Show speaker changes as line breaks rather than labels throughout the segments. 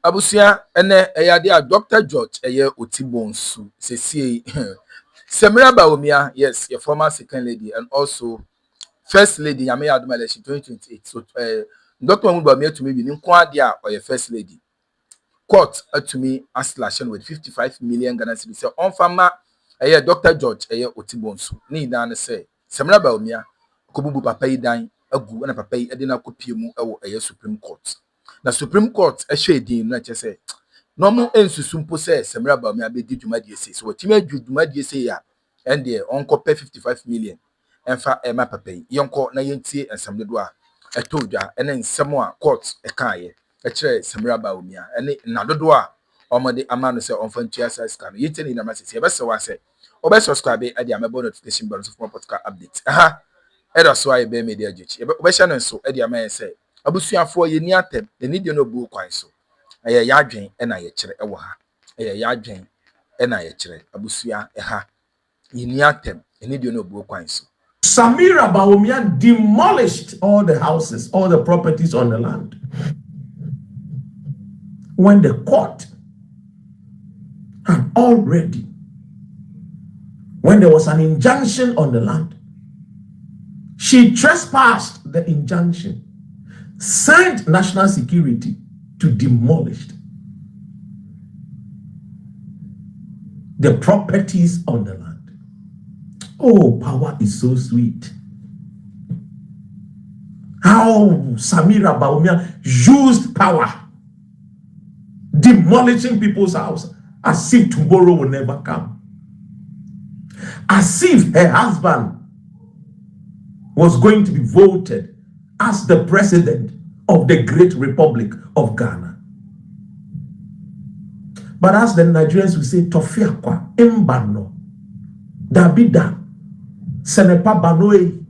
Abusia ene eyade Dr. George Oti Bonsu say Samira Bawumia, yes, your former second lady and also first lady Yame Adumaleshi 2028. So Dr. Bawumia to me in Kwadia or your first lady. Court to me aslashing with 55 million Ghana cedis. So on farmer Dr. George Oti Bonsu. Ni dan say Samira Bawumia kububu papa yi dan agu na papa yi edina kopie mu Supreme Court. Na Supreme Court din na che no mo ensusu mpo say Samira Bawumia be di dwumadie sei so watime dwumadie sei ya and there onko pay 55 million enfa ema papa yi yonko na yentie ensamde do a etodwa ene nsem a court ekaaye kire Samira Bawumia ene nadodo a omode amano say onfa ntua sika no yete ni na masese be se wa say obe subscribe ade amebo notification bell for podcast update aha edo so aye be media gichi obe sha no so ade amaye say abusuafo ye ni atem eni de no bu kwan so aye ya adwen ena ye kire ewo ha aye ya adwen ena ye kire abusua eha ye ni atem eni de no bu kwan so.
Samira Bawumia demolished all the houses, all the properties on the land. When the court had already, when there was an injunction on the land, she trespassed the injunction, sent national security to demolish the properties on the land. Oh, power is so sweet. How Samira Bawumia used power, demolishing people's house as if tomorrow will never come. As if her husband was going to be voted as the president of the great Republic of Ghana. But as the Nigerians will say, Tofiakwa, Mbano, Dabida, Senepa Banoe,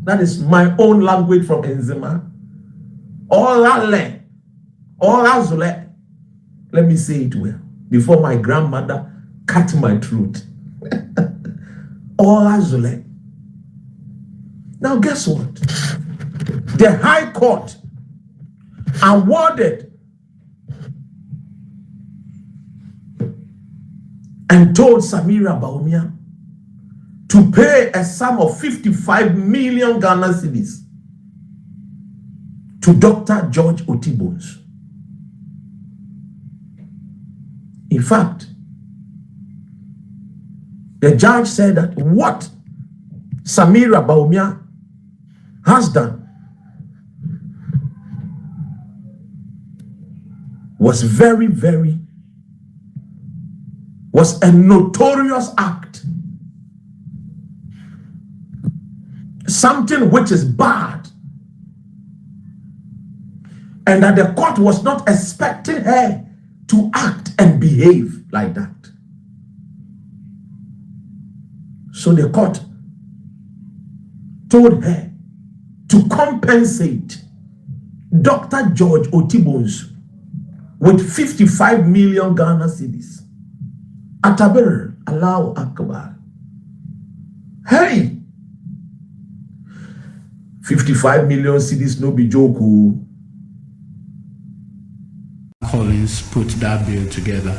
that is my own language from Enzima. Orale, Orazule. Let me say it well before my grandmother cut my throat. Orazule. Now guess what? The High Court awarded and told Samira Bawumia to pay a sum of 55 million Ghana cedis to Dr. George Oti Bonsu. In fact, the judge said that what Samira Bawumia has done was was a notorious act. Something which is bad. And that the court was not expecting her to act and behave like that. So the court told her to compensate Dr. George Oti Bonsu with 55 million Ghana cedis. Ataber, Allahu Akbar. Hey! 55 million cedis no be joke.
Collins put that bill together.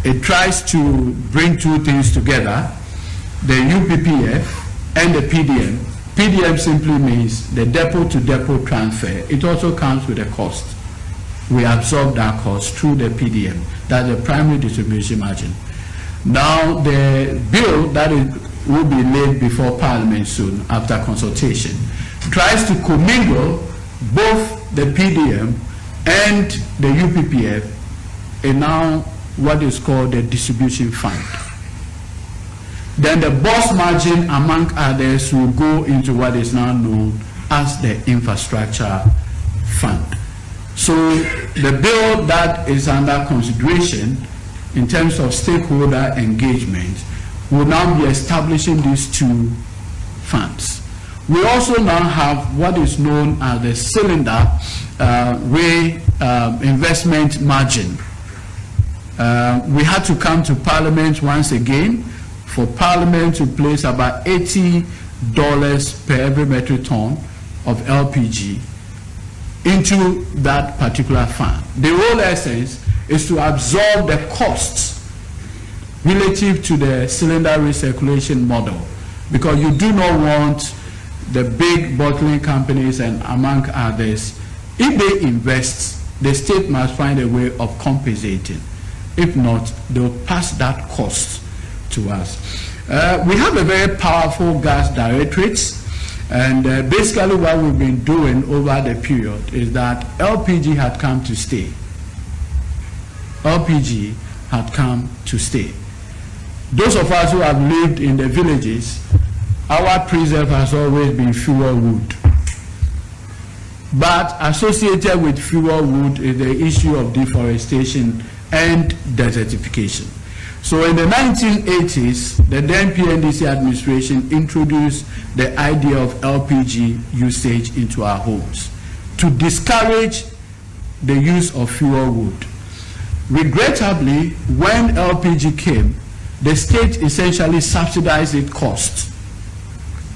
It tries to bring two things together, the UPPF and the PDM. PDM simply means the depot-to-depot transfer. It also comes with a cost. We absorb that cost through the PDM. That's the primary distribution margin. Now, the bill that will be laid before Parliament soon after consultation tries to commingle both the PDM and the UPPF in now what is called the distribution fund. Then the boss margin, among others, will go into what is now known as the infrastructure fund. So the bill that is under consideration in terms of stakeholder engagement will now be establishing these two funds. We also now have what is known as the cylinder investment margin. We had to come to Parliament once again for Parliament to place about $80 per every metric ton of LPG into that particular fund. The whole essence is to absorb the costs relative to the cylinder recirculation model, because you do not want the big bottling companies and among others, if they invest, the state must find a way of compensating. If not, they'll pass that cost to us. We have a very powerful gas directorate, and basically what we've been doing over the period is that LPG had come to stay. LPG had come to stay. Those of us who have lived in the villages, our preserve has always been fuel wood. But associated with fuel wood is the issue of deforestation and desertification. So in the 1980s, the then PNDC administration introduced the idea of LPG usage into our homes to discourage the use of fuel wood. Regrettably, when LPG came, the state essentially subsidized its cost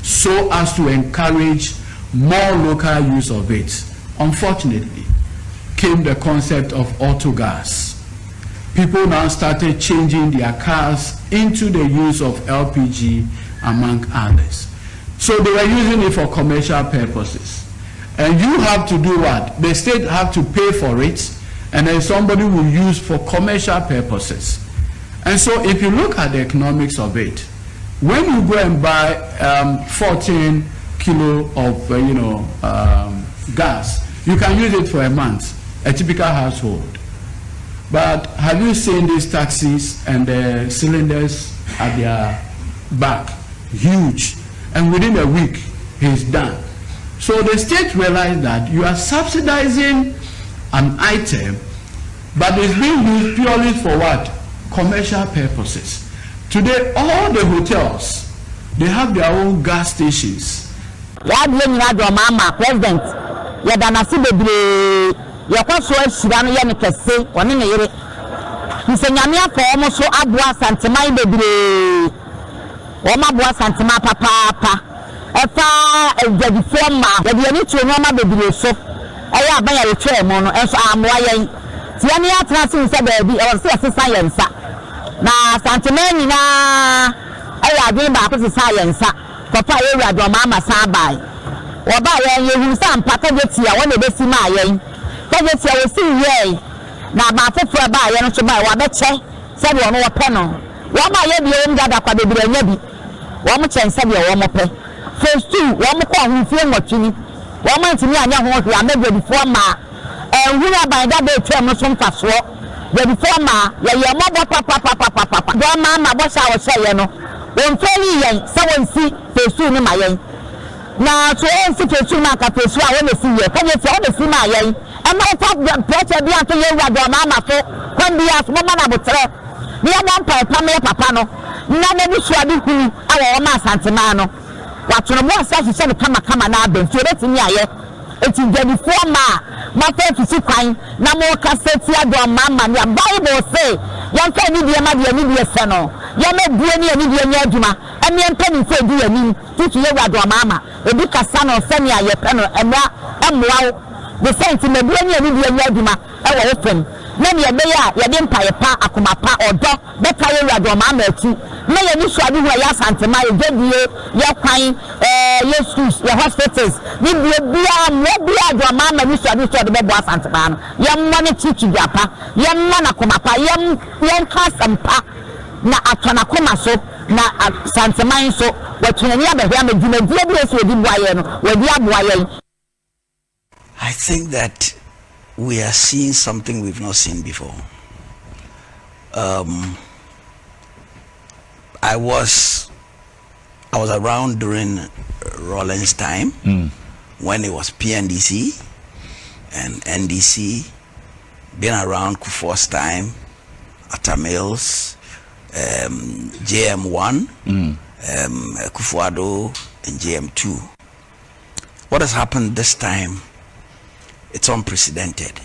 so as to encourage more local use of it. Unfortunately, came the concept of auto gas. People now started changing their cars into the use of LPG, among others. So they were using it for commercial purposes. And you have to do what? The state have to pay for it, and then somebody will use for commercial purposes. And so if you look at the economics of it, when you go and buy 14 kilo of gas, you can use it for a month, a typical household. But have you seen these taxis and the cylinders at their back? Huge. And within a week, he's done. So the state realized that you are subsidizing an item, but it's being used purely for what? Commercial purposes. Today, all the hotels, they have their own gas stations.
President, yakoso ashira no ye ne kese one ne yere nsanyame akọ mo so aboa santemai bebre o ma aboa santema papa efa ejadifo ma ye de ni tu no ma bebre so eya aban ya retwe mo no enso amoa yen tie ne atra sin se ba bi e se asesa yensa na santemai ni na eya adwen ba ko sesa yensa papa ye wi adoma ama sa bai wo ba yen ye hu sa mpaka de tia wo ne be si ma yen Kaje tia we si ye na ba fofo ba ye no so ba wa be che se bi ono wo pe no wo ma ye bi o ngada kwa bebre nya bi wo mo chen se bi wo mo pe phase 2 wo mo kwa hu fie nwotwini wo ma ntimi anya ho hwe amebe before ma ehuna ba da be twem no so mfaso de before ma ye ye mo bo papa do ma bo sha wo she ye no won feli yen se won si phase 2 ni ma yen na to en si phase 2 ma ka phase 2 a wo me si ye kaje tia wo me si ma yen ama top pressure bi ato ye wa do ma so kon bi as mo ma na botre ni ya mo papa me papa no na na bi so adi hu awo ma santema no wa to no mo asase se kama na abem so retimi aye eti jadi fo ma fa fisi kwan na mo kaseti ado ma ni Bible say yan ka ni die ma die ni die se no ya ma bue ni ani die ni aduma emi empa ni se di ani tutu ye wa do ma ebi kasa no se ni aye pe no emwa the sense me bue ni ani die ni aduma e wo fem na ni ebe ya de mpa ye pa akoma pa odo be ka ye wa do ma atu na ye ni so adi hu ya santema ye gedie ye kwan Jesus ye hospitals ni bia mo bia do ma ni so adi so de be bo santema no ye mo ne chichi biapa ye mo na koma pa ye ka sampa na atona koma so na santema so watwenani abehia me dwumadie bi so odi boaye no wadi aboaye.
I think that we are seeing something we've not seen before. I was around during Rollins' time when it was PNDC and NDC, been around Kufuor's time, Atta Mills, JM1, Kufuor and JM2. What has happened this time? It's unprecedented.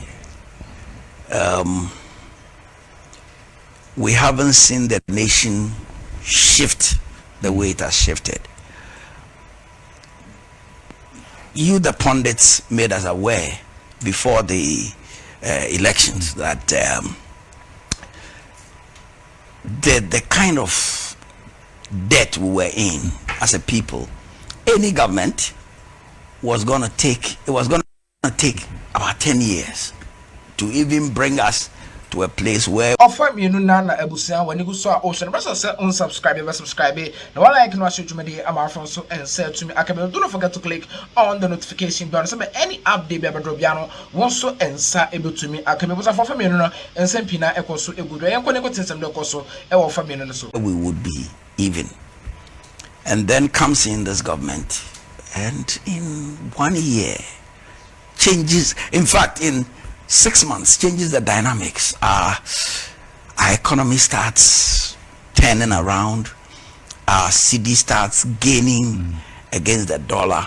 We haven't seen the nation shift the way it has shifted. You, the pundits, made us aware before the elections that the kind of debt we were in as a people, any government was going to take about 10 years to even bring us to a place where
offer me no na ebusia when you so ocean rest say unsubscribe subscribe na wala like no show jumadi amafon so and say to me akabe don't forget to click on the notification bell so any update be abedro bia no won so ensa ebetumi akabe busa for me no ensa pina ekoso egudo yen ko ne ko tinsem de koso e wo for me no so
we would be even. And then comes in this government, and in 1 year changes, in fact in 6 months changes the dynamics. Our economy starts turning around, our city starts gaining against the dollar.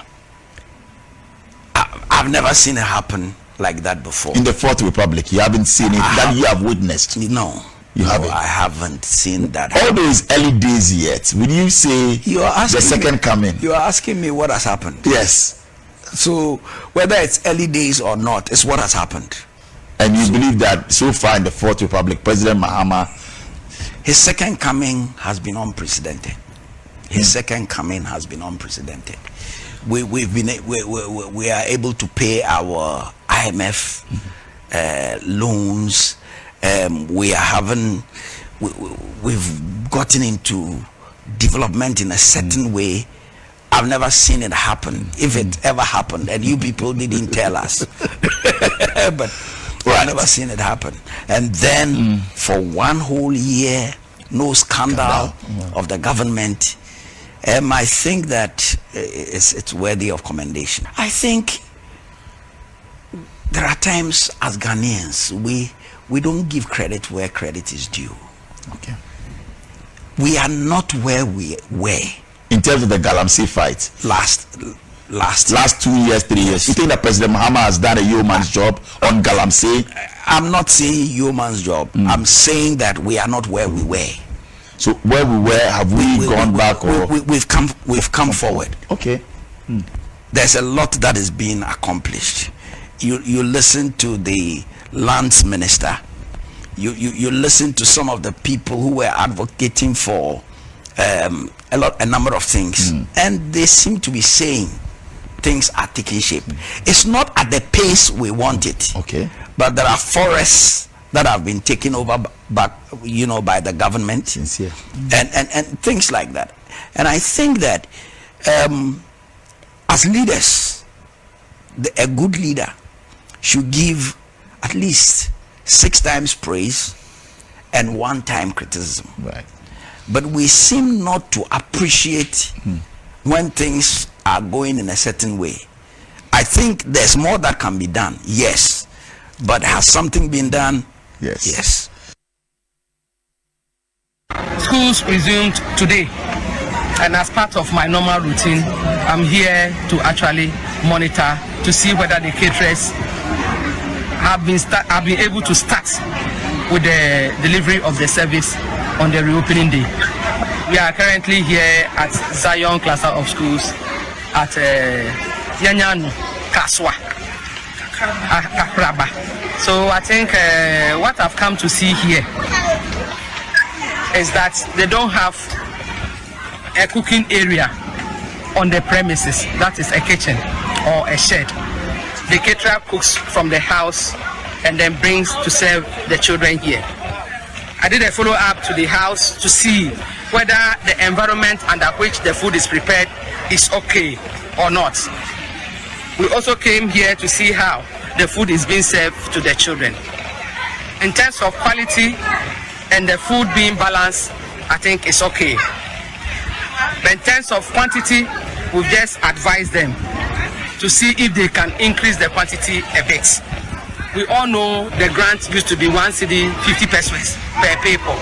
I've never seen it happen like that before.
In the Fourth Republic, you haven't seen it that you have witnessed?
No.
You haven't?
I haven't seen that
All those early days yet, will you say the second coming?
You are asking me what has happened.
Yes.
So whether it's early days or not, it's what has happened.
And you believe that so far in the Fourth Republic, President Mahama,
his second coming has been unprecedented. His second coming has been unprecedented. We are able to pay our IMF loans. We've gotten into development in a certain way. I've never seen it happen. If it ever happened, and you people didn't tell us, but I've never seen it happen. And then for 1 whole year, no scandal of the government. I think that it's worthy of commendation. I think there are times as Ghanaians we don't give credit where credit is due.
Okay.
We are not where we were
in terms of the Galamsey fight
last
2 years, 3 years. You think that President Mahama has done a yeoman's job on Galamsey?
I'm not saying yeoman's job. I'm saying that we are not where we were.
So where we were, have we gone back, or
we've come forward?
Okay.
There's a lot that is being accomplished. You listen to the lands minister. You listen to some of the people who were advocating for a number of things, and they seem to be saying things are taking shape. It's not at the pace we want it.
Okay.
But there are forests that have been taken over by the government.
Sincere.
And things like that. And I think that as leaders, a good leader should give at least 6 times praise and 1 time criticism.
Right.
But we seem not to appreciate when things are going in a certain way. I think there's more that can be done, yes. But has something been done?
Yes.
Yes.
Schools resumed today, and as part of my normal routine, I'm here to actually monitor to see whether the caterers have been able to start with the delivery of the service on the reopening day. We are currently here at Zion Cluster of Schools at Yanyanu, Kaswa, Akroma. So I think what I've come to see here is that they don't have a cooking area on the premises, that is a kitchen or a shed. The caterer cooks from the house and then brings to serve the children here. I did a follow-up to the house to see whether the environment under which the food is prepared is okay or not. We also came here to see how the food is being served to the children. In terms of quality and the food being balanced, I think it's okay. But in terms of quantity, we've just advised them to see if they can increase the quantity a bit. We all know the grant used to be 1 cedi 50 pesos per people.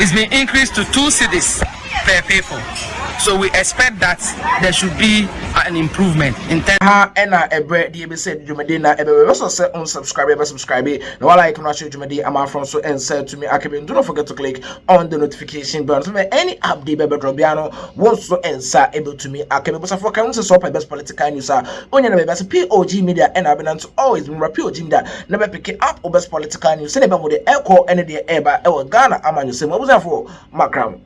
It's been increased to 2 cedis per people. So we expect that there should be an improvement in terms.
Every day we said Jumadina, every also say unsubscribe, subscribe. No, I like to show Jumadi. I'm from so and said to me, I can do not forget to click on the notification button. So any update, baby, Drobiano, wants so and say able to me. I can be for council so best political news. On your best POG media, and I've been always been POG media. Never pick it up or best political news. Send about the echo and the air by Ghana. I'm on you. Say, what was that for? Macron.